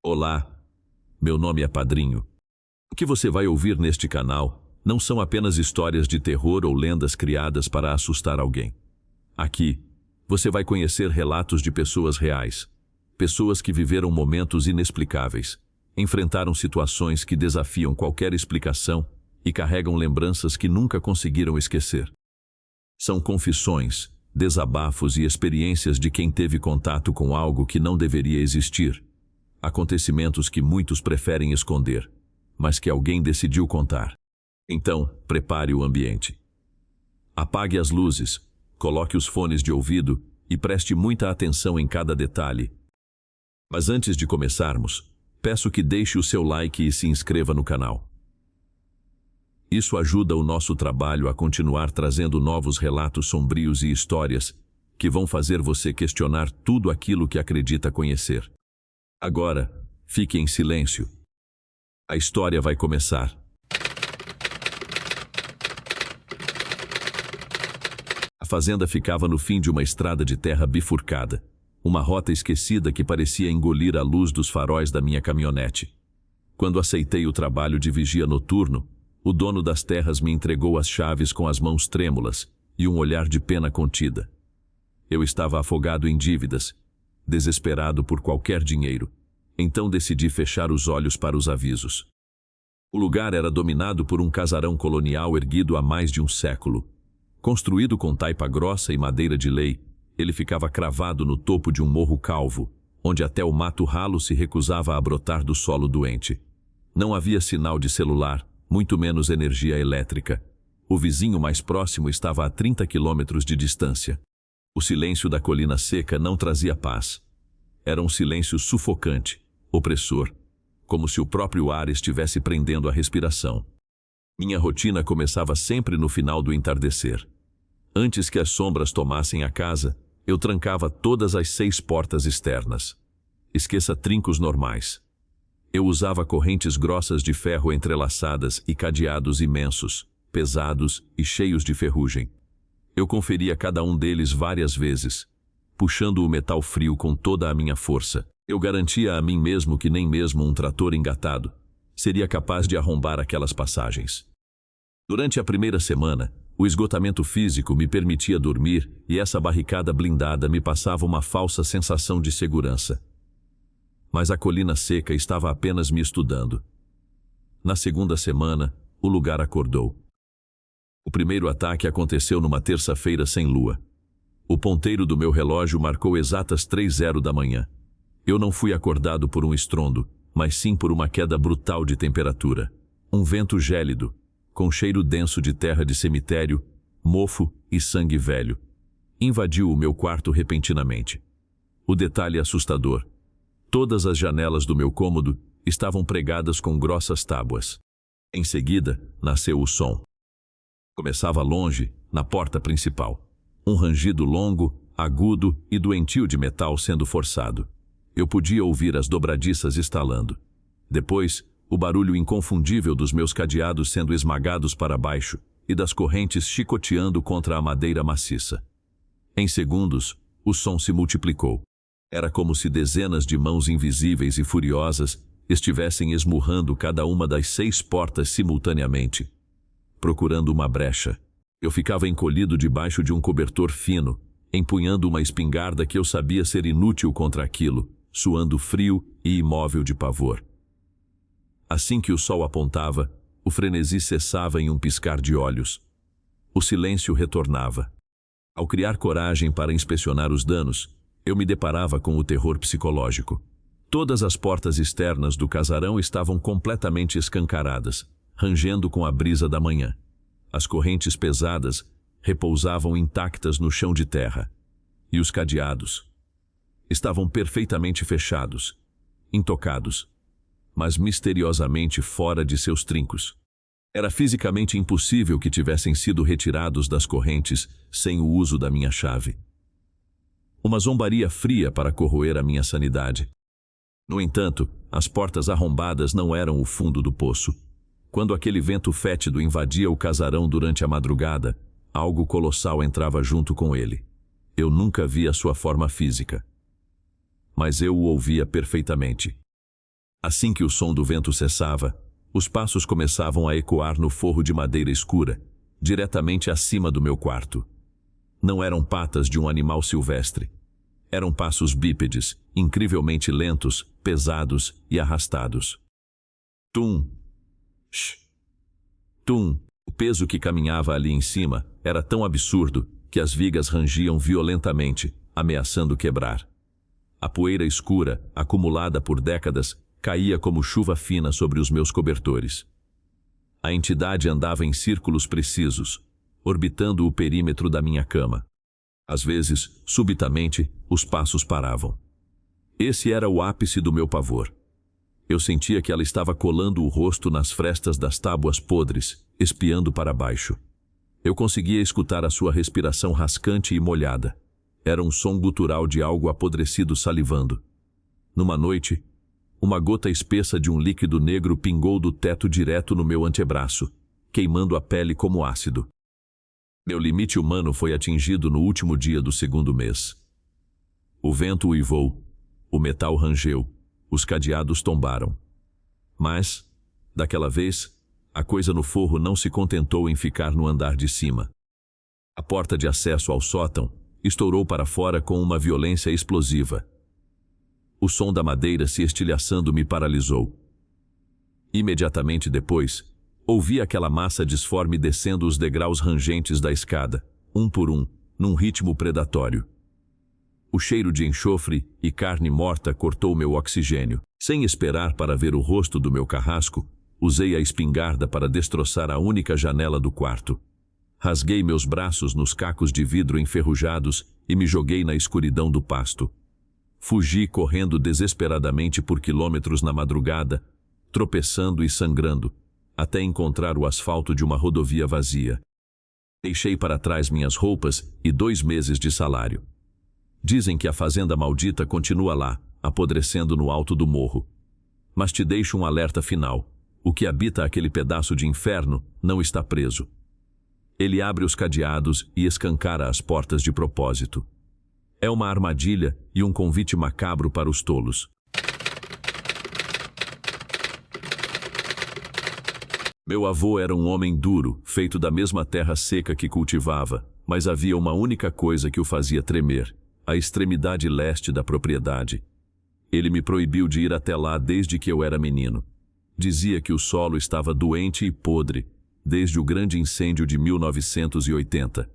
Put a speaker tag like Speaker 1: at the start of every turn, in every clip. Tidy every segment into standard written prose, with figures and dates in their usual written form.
Speaker 1: Olá, meu nome é Padrinho. O que você vai ouvir neste canal não são apenas histórias de terror ou lendas criadas para assustar alguém. Aqui, você vai conhecer relatos de pessoas reais, pessoas que viveram momentos inexplicáveis, enfrentaram situações que desafiam qualquer explicação e carregam lembranças que nunca conseguiram esquecer. São confissões, desabafos e experiências de quem teve contato com algo que não deveria existir. Acontecimentos que muitos preferem esconder, mas que alguém decidiu contar. Então, prepare o ambiente. Apague as luzes, coloque os fones de ouvido e preste muita atenção em cada detalhe. Mas antes de começarmos, peço que deixe o seu like e se inscreva no canal. Isso ajuda o nosso trabalho a continuar trazendo novos relatos sombrios e histórias que vão fazer você questionar tudo aquilo que acredita conhecer. Agora, fique em silêncio. A história vai começar. A fazenda ficava no fim de uma estrada de terra bifurcada, uma rota esquecida que parecia engolir a luz dos faróis da minha caminhonete. Quando aceitei o trabalho de vigia noturno, o dono das terras me entregou as chaves com as mãos trêmulas e um olhar de pena contida. Eu estava afogado em dívidas, desesperado por qualquer dinheiro. Então decidi fechar os olhos para os avisos. O lugar era dominado por um casarão colonial erguido há mais de um século. Construído com taipa grossa e madeira de lei, ele ficava cravado no topo de um morro calvo, onde até o mato ralo se recusava a brotar do solo doente. Não havia sinal de celular, muito menos energia elétrica. O vizinho mais próximo estava a 30 quilômetros de distância. O silêncio da colina seca não trazia paz. Era um silêncio sufocante, opressor, como se o próprio ar estivesse prendendo a respiração. Minha rotina começava sempre no final do entardecer. Antes que as sombras tomassem a casa, eu trancava todas as 6 portas externas. Esqueça trincos normais. Eu usava correntes grossas de ferro entrelaçadas e cadeados imensos, pesados e cheios de ferrugem. Eu conferia cada um deles várias vezes, puxando o metal frio com toda a minha força. Eu garantia a mim mesmo que nem mesmo um trator engatado seria capaz de arrombar aquelas passagens. Durante a primeira semana, o esgotamento físico me permitia dormir e essa barricada blindada me passava uma falsa sensação de segurança. Mas a colina seca estava apenas me estudando. Na segunda semana, o lugar acordou. O primeiro ataque aconteceu numa terça-feira sem lua. O ponteiro do meu relógio marcou exatas 3h da manhã. Eu não fui acordado por um estrondo, mas sim por uma queda brutal de temperatura. Um vento gélido, com cheiro denso de terra de cemitério, mofo e sangue velho, invadiu o meu quarto repentinamente. O detalhe assustador: todas as janelas do meu cômodo estavam pregadas com grossas tábuas. Em seguida, nasceu o som. Começava longe, na porta principal. Um rangido longo, agudo e doentio de metal sendo forçado. Eu podia ouvir as dobradiças estalando. Depois, o barulho inconfundível dos meus cadeados sendo esmagados para baixo e das correntes chicoteando contra a madeira maciça. Em segundos, o som se multiplicou. Era como se dezenas de mãos invisíveis e furiosas estivessem esmurrando cada uma das 6 portas simultaneamente, procurando uma brecha. Eu ficava encolhido debaixo de um cobertor fino, empunhando uma espingarda que eu sabia ser inútil contra aquilo, suando frio e imóvel de pavor. Assim que o sol apontava, o frenesi cessava em um piscar de olhos. O silêncio retornava. Ao criar coragem para inspecionar os danos, eu me deparava com o terror psicológico. Todas as portas externas do casarão estavam completamente escancaradas, rangendo com a brisa da manhã. As correntes pesadas repousavam intactas no chão de terra. E os cadeados estavam perfeitamente fechados, intocados, mas misteriosamente fora de seus trincos. Era fisicamente impossível que tivessem sido retirados das correntes sem o uso da minha chave. Uma zombaria fria para corroer a minha sanidade. No entanto, as portas arrombadas não eram o fundo do poço. Quando aquele vento fétido invadia o casarão durante a madrugada, algo colossal entrava junto com ele. Eu nunca vi a sua forma física, mas eu o ouvia perfeitamente. Assim que o som do vento cessava, os passos começavam a ecoar no forro de madeira escura, diretamente acima do meu quarto. Não eram patas de um animal silvestre. Eram passos bípedes, incrivelmente lentos, pesados e arrastados. Tum! Shh! Tum! O peso que caminhava ali em cima era tão absurdo que as vigas rangiam violentamente, ameaçando quebrar. A poeira escura, acumulada por décadas, caía como chuva fina sobre os meus cobertores. A entidade andava em círculos precisos, orbitando o perímetro da minha cama. Às vezes, subitamente, os passos paravam. Esse era o ápice do meu pavor. Eu sentia que ela estava colando o rosto nas frestas das tábuas podres, espiando para baixo. Eu conseguia escutar a sua respiração rascante e molhada. Era um som gutural de algo apodrecido salivando. Numa noite, uma gota espessa de um líquido negro pingou do teto direto no meu antebraço, queimando a pele como ácido. Meu limite humano foi atingido no último dia do segundo mês. O vento uivou, o metal rangeu, os cadeados tombaram. Mas, daquela vez, a coisa no forro não se contentou em ficar no andar de cima. A porta de acesso ao sótão estourou para fora com uma violência explosiva. O som da madeira se estilhaçando me paralisou. Imediatamente depois, ouvi aquela massa disforme descendo os degraus rangentes da escada, um por um, num ritmo predatório. O cheiro de enxofre e carne morta cortou meu oxigênio. Sem esperar para ver o rosto do meu carrasco, usei a espingarda para destroçar a única janela do quarto. Rasguei meus braços nos cacos de vidro enferrujados e me joguei na escuridão do pasto. Fugi correndo desesperadamente por quilômetros na madrugada, tropeçando e sangrando, até encontrar o asfalto de uma rodovia vazia. Deixei para trás minhas roupas e 2 meses de salário. Dizem que a fazenda maldita continua lá, apodrecendo no alto do morro. Mas te deixo um alerta final. O que habita aquele pedaço de inferno não está preso. Ele abre os cadeados e escancara as portas de propósito. É uma armadilha e um convite macabro para os tolos. Meu avô era um homem duro, feito da mesma terra seca que cultivava, mas havia uma única coisa que o fazia tremer: a extremidade leste da propriedade. Ele me proibiu de ir até lá desde que eu era menino. Dizia que o solo estava doente e podre, desde o grande incêndio de 1980.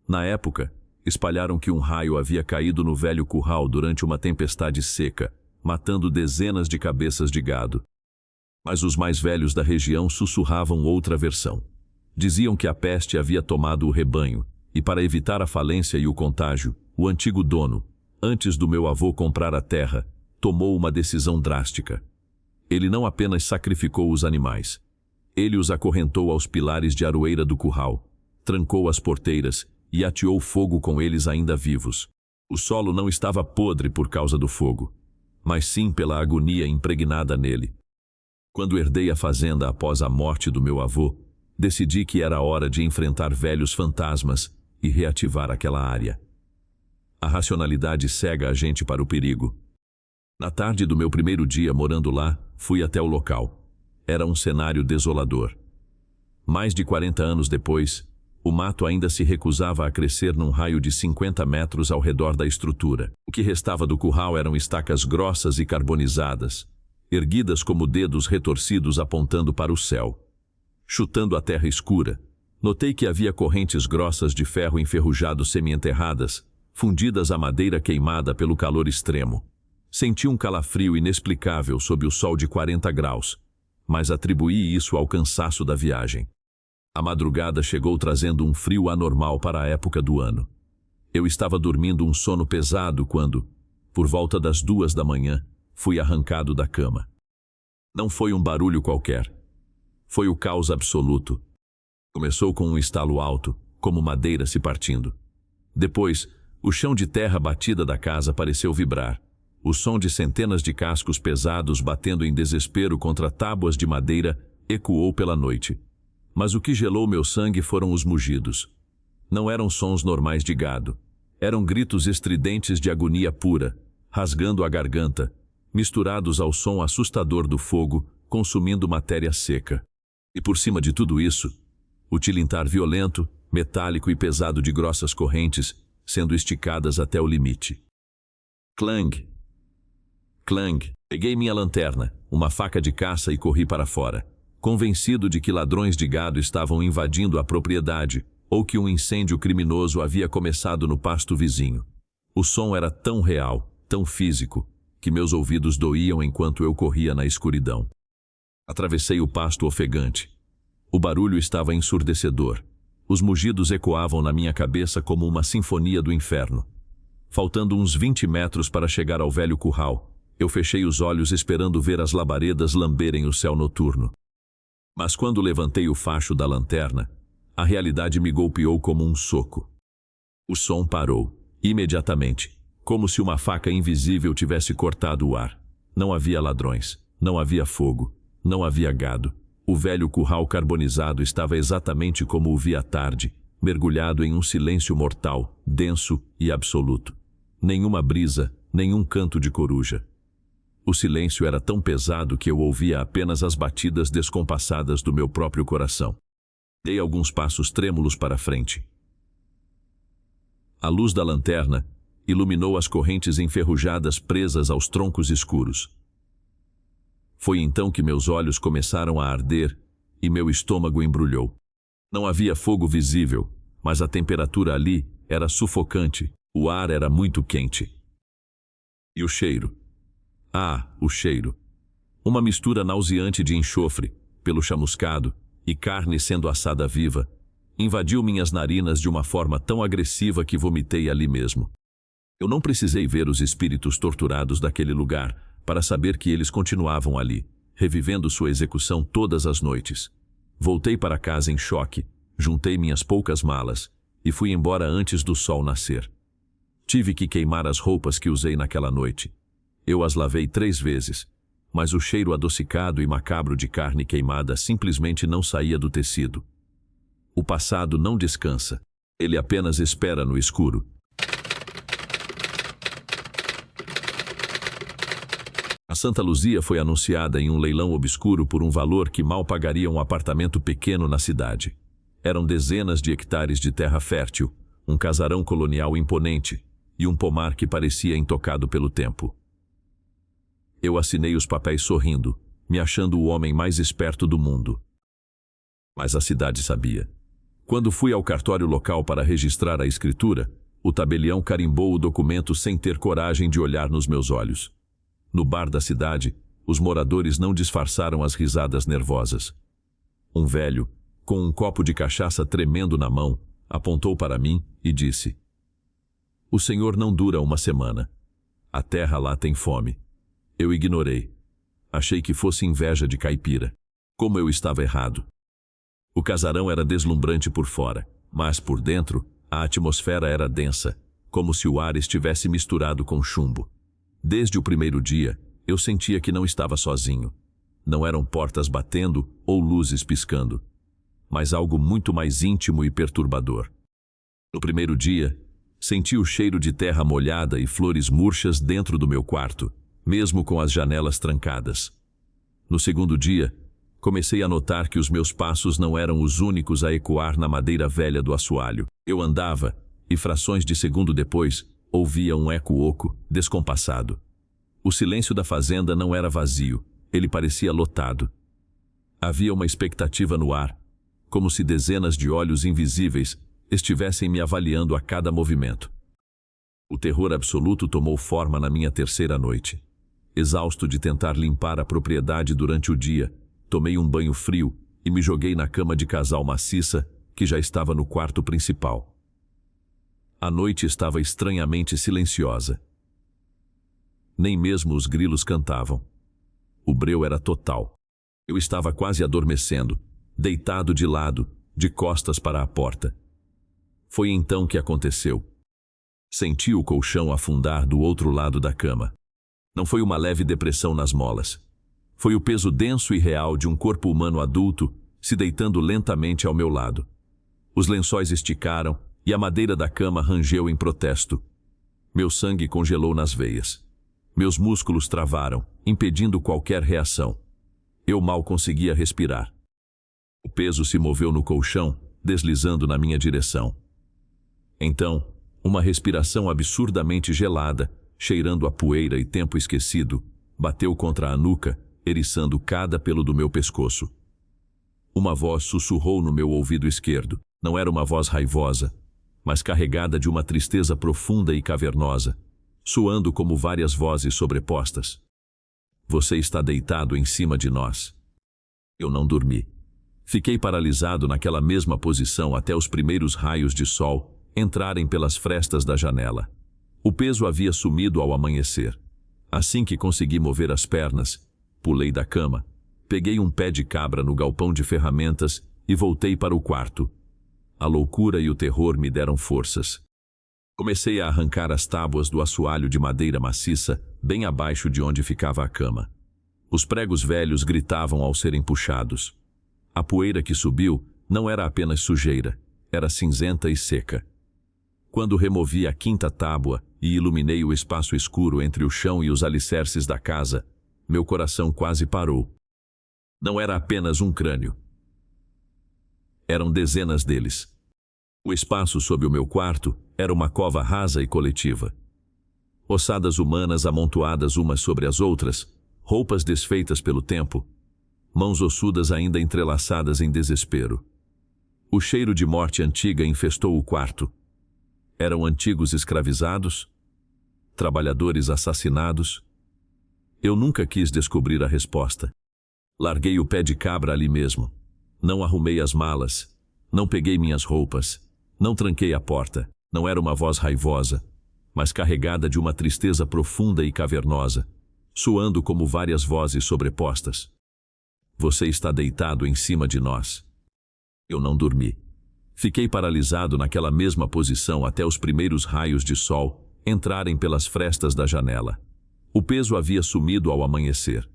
Speaker 1: Na época, espalharam que um raio havia caído no velho curral durante uma tempestade seca, matando dezenas de cabeças de gado. Mas os mais velhos da região sussurravam outra versão. Diziam que a peste havia tomado o rebanho, e para evitar a falência e o contágio, o antigo dono, antes do meu avô comprar a terra, tomou uma decisão drástica. Ele não apenas sacrificou os animais. Ele os acorrentou aos pilares de aroeira do curral, trancou as porteiras e ateou fogo com eles ainda vivos. O solo não estava podre por causa do fogo, mas sim pela agonia impregnada nele. Quando herdei a fazenda após a morte do meu avô, decidi que era hora de enfrentar velhos fantasmas e reativar aquela área. A racionalidade cega a gente para o perigo. Na tarde do meu primeiro dia morando lá, fui até o local. Era um cenário desolador. Mais de 40 anos depois, o mato ainda se recusava a crescer num raio de 50 metros ao redor da estrutura. O que restava do curral eram estacas grossas e carbonizadas, erguidas como dedos retorcidos apontando para o céu. Chutando a terra escura, notei que havia correntes grossas de ferro enferrujado semi-enterradas, fundidas à madeira queimada pelo calor extremo. Senti um calafrio inexplicável sob o sol de 40 graus, mas atribuí isso ao cansaço da viagem. A madrugada chegou trazendo um frio anormal para a época do ano. Eu estava dormindo um sono pesado quando, por volta das 2 da manhã, fui arrancado da cama. Não foi um barulho qualquer. Foi o caos absoluto. Começou com um estalo alto, como madeira se partindo. Depois, o chão de terra batida da casa pareceu vibrar. O som de centenas de cascos pesados batendo em desespero contra tábuas de madeira ecoou pela noite. Mas o que gelou meu sangue foram os mugidos. Não eram sons normais de gado. Eram gritos estridentes de agonia pura, rasgando a garganta, misturados ao som assustador do fogo, consumindo matéria seca. E por cima de tudo isso, o tilintar violento, metálico e pesado de grossas correntes, sendo esticadas até o limite. Clang! Clang! Peguei minha lanterna, uma faca de caça e corri para fora, convencido de que ladrões de gado estavam invadindo a propriedade ou que um incêndio criminoso havia começado no pasto vizinho. O som era tão real, tão físico, que meus ouvidos doíam enquanto eu corria na escuridão. Atravessei o pasto ofegante. O barulho estava ensurdecedor. Os mugidos ecoavam na minha cabeça como uma sinfonia do inferno. Faltando uns 20 metros para chegar ao velho curral, eu fechei os olhos esperando ver as labaredas lamberem o céu noturno. Mas quando levantei o facho da lanterna, a realidade me golpeou como um soco. O som parou, imediatamente, como se uma faca invisível tivesse cortado o ar. Não havia ladrões, não havia fogo, não havia gado. O velho curral carbonizado estava exatamente como o vi à tarde, mergulhado em um silêncio mortal, denso e absoluto. Nenhuma brisa, nenhum canto de coruja. O silêncio era tão pesado que eu ouvia apenas as batidas descompassadas do meu próprio coração. Dei alguns passos trêmulos para frente. A luz da lanterna iluminou as correntes enferrujadas presas aos troncos escuros. Foi então que meus olhos começaram a arder e meu estômago embrulhou. Não havia fogo visível, mas a temperatura ali era sufocante, o ar era muito quente. E o cheiro? Ah, o cheiro. Uma mistura nauseante de enxofre, pelo chamuscado, e carne sendo assada viva, invadiu minhas narinas de uma forma tão agressiva que vomitei ali mesmo. Eu não precisei ver os espíritos torturados daquele lugar para saber que eles continuavam ali, revivendo sua execução todas as noites. Voltei para casa em choque, juntei minhas poucas malas e fui embora antes do sol nascer. Tive que queimar as roupas que usei naquela noite. Eu as lavei 3 vezes, mas o cheiro adocicado e macabro de carne queimada simplesmente não saía do tecido. O passado não descansa, ele apenas espera no escuro. A Santa Luzia foi anunciada em um leilão obscuro por um valor que mal pagaria um apartamento pequeno na cidade. Eram dezenas de hectares de terra fértil, um casarão colonial imponente e um pomar que parecia intocado pelo tempo. Eu assinei os papéis sorrindo, me achando o homem mais esperto do mundo. Mas a cidade sabia. Quando fui ao cartório local para registrar a escritura, o tabelião carimbou o documento sem ter coragem de olhar nos meus olhos. No bar da cidade, os moradores não disfarçaram as risadas nervosas. Um velho, com um copo de cachaça tremendo na mão, apontou para mim e disse: "O senhor não dura uma semana. A terra lá tem fome." Eu ignorei. Achei que fosse inveja de caipira. Como eu estava errado. O casarão era deslumbrante por fora, mas por dentro, a atmosfera era densa, como se o ar estivesse misturado com chumbo. Desde o primeiro dia, eu sentia que não estava sozinho. Não eram portas batendo ou luzes piscando, mas algo muito mais íntimo e perturbador. No primeiro dia, senti o cheiro de terra molhada e flores murchas dentro do meu quarto, mesmo com as janelas trancadas. No segundo dia, comecei a notar que os meus passos não eram os únicos a ecoar na madeira velha do assoalho. Eu andava, e frações de segundo depois, ouvia um eco oco, descompassado. O silêncio da fazenda não era vazio, ele parecia lotado. Havia uma expectativa no ar, como se dezenas de olhos invisíveis estivessem me avaliando a cada movimento. O terror absoluto tomou forma na minha terceira noite. Exausto de tentar limpar a propriedade durante o dia, tomei um banho frio e me joguei na cama de casal maciça que já estava no quarto principal. A noite estava estranhamente silenciosa. Nem mesmo os grilos cantavam. O breu era total. Eu estava quase adormecendo, deitado de lado, de costas para a porta. Foi então que aconteceu. Senti o colchão afundar do outro lado da cama. Não foi uma leve depressão nas molas. Foi o peso denso e real de um corpo humano adulto se deitando lentamente ao meu lado. Os lençóis esticaram e a madeira da cama rangeu em protesto. Meu sangue congelou nas veias. Meus músculos travaram, impedindo qualquer reação. Eu mal conseguia respirar. O peso se moveu no colchão, deslizando na minha direção. Então, uma respiração absurdamente gelada, cheirando a poeira e tempo esquecido, bateu contra a nuca, eriçando cada pelo do meu pescoço. Uma voz sussurrou no meu ouvido esquerdo. Não era uma voz raivosa, mas carregada de uma tristeza profunda e cavernosa, soando como várias vozes sobrepostas. Você está deitado em cima de nós. Eu não dormi. Fiquei paralisado naquela mesma posição até os primeiros raios de sol entrarem pelas frestas da janela. O peso havia sumido ao amanhecer. Assim que consegui mover as pernas, pulei da cama, peguei um pé de cabra no galpão de ferramentas e voltei para o quarto. A loucura e o terror me deram forças. Comecei a arrancar as tábuas do assoalho de madeira maciça bem abaixo de onde ficava a cama. Os pregos velhos gritavam ao serem puxados. A poeira que subiu não era apenas sujeira, era cinzenta e seca. Quando removi a quinta tábua e iluminei o espaço escuro entre o chão e os alicerces da casa, meu coração quase parou. Não era apenas um crânio. Eram dezenas deles. O espaço sob o meu quarto era uma cova rasa e coletiva. Ossadas humanas amontoadas umas sobre as outras, roupas desfeitas pelo tempo, mãos ossudas ainda entrelaçadas em desespero. O cheiro de morte antiga infestou o quarto. Eram antigos escravizados? Trabalhadores assassinados? Eu nunca quis descobrir a resposta. Larguei o pé de cabra ali mesmo. Não arrumei as malas. Não peguei minhas roupas. Não tranquei a porta. Não era uma voz raivosa, mas carregada de uma tristeza profunda e cavernosa, soando como várias vozes sobrepostas. Você está deitado em cima de nós. Eu não dormi. Fiquei paralisado naquela mesma posição até os primeiros raios de sol entrarem pelas frestas da janela. O peso havia sumido ao amanhecer.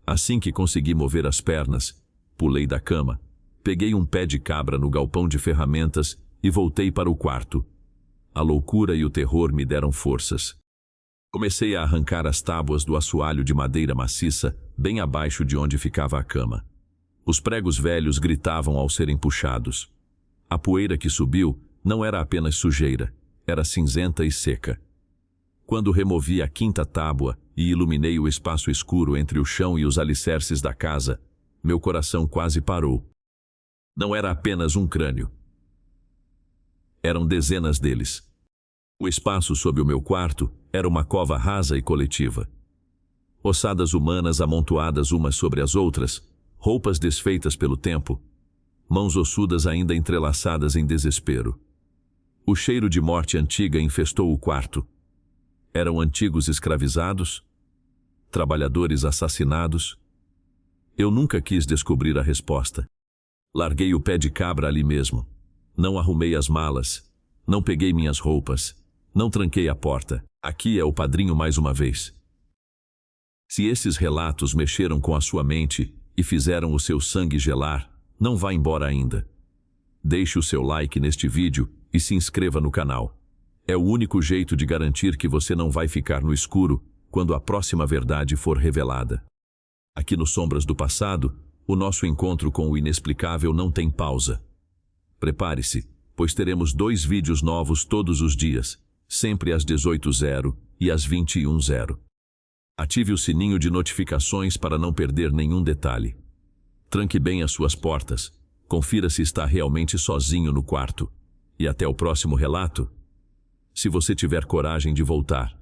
Speaker 1: Assim que consegui mover as pernas, pulei da cama, peguei um pé de cabra no galpão de ferramentas e voltei para o quarto. A loucura e o terror me deram forças. Comecei a arrancar as tábuas do assoalho de madeira maciça bem abaixo de onde ficava a cama. Os pregos velhos gritavam ao serem puxados. A poeira que subiu não era apenas sujeira, era cinzenta e seca. Quando removi a quinta tábua e iluminei o espaço escuro entre o chão e os alicerces da casa, meu coração quase parou. Não era apenas um crânio. Eram dezenas deles. O espaço sob o meu quarto era uma cova rasa e coletiva. Ossadas humanas amontoadas umas sobre as outras, roupas desfeitas pelo tempo, mãos ossudas ainda entrelaçadas em desespero. O cheiro de morte antiga infestou o quarto. Eram antigos escravizados? Trabalhadores assassinados? Eu nunca quis descobrir a resposta. Larguei o pé de cabra ali mesmo. Não arrumei as malas. Não peguei minhas roupas. Não tranquei a porta. Aqui é o padrinho mais uma vez. Se esses relatos mexeram com a sua mente e fizeram o seu sangue gelar, não vá embora ainda. Deixe o seu like neste vídeo e se inscreva no canal. É o único jeito de garantir que você não vai ficar no escuro quando a próxima verdade for revelada. Aqui no Sombras do Passado, o nosso encontro com o inexplicável não tem pausa. Prepare-se, pois teremos 2 vídeos novos todos os dias, sempre às 18h e às 21h. Ative o sininho de notificações para não perder nenhum detalhe. Tranque bem as suas portas, confira se está realmente sozinho no quarto. E até o próximo relato, se você tiver coragem de voltar.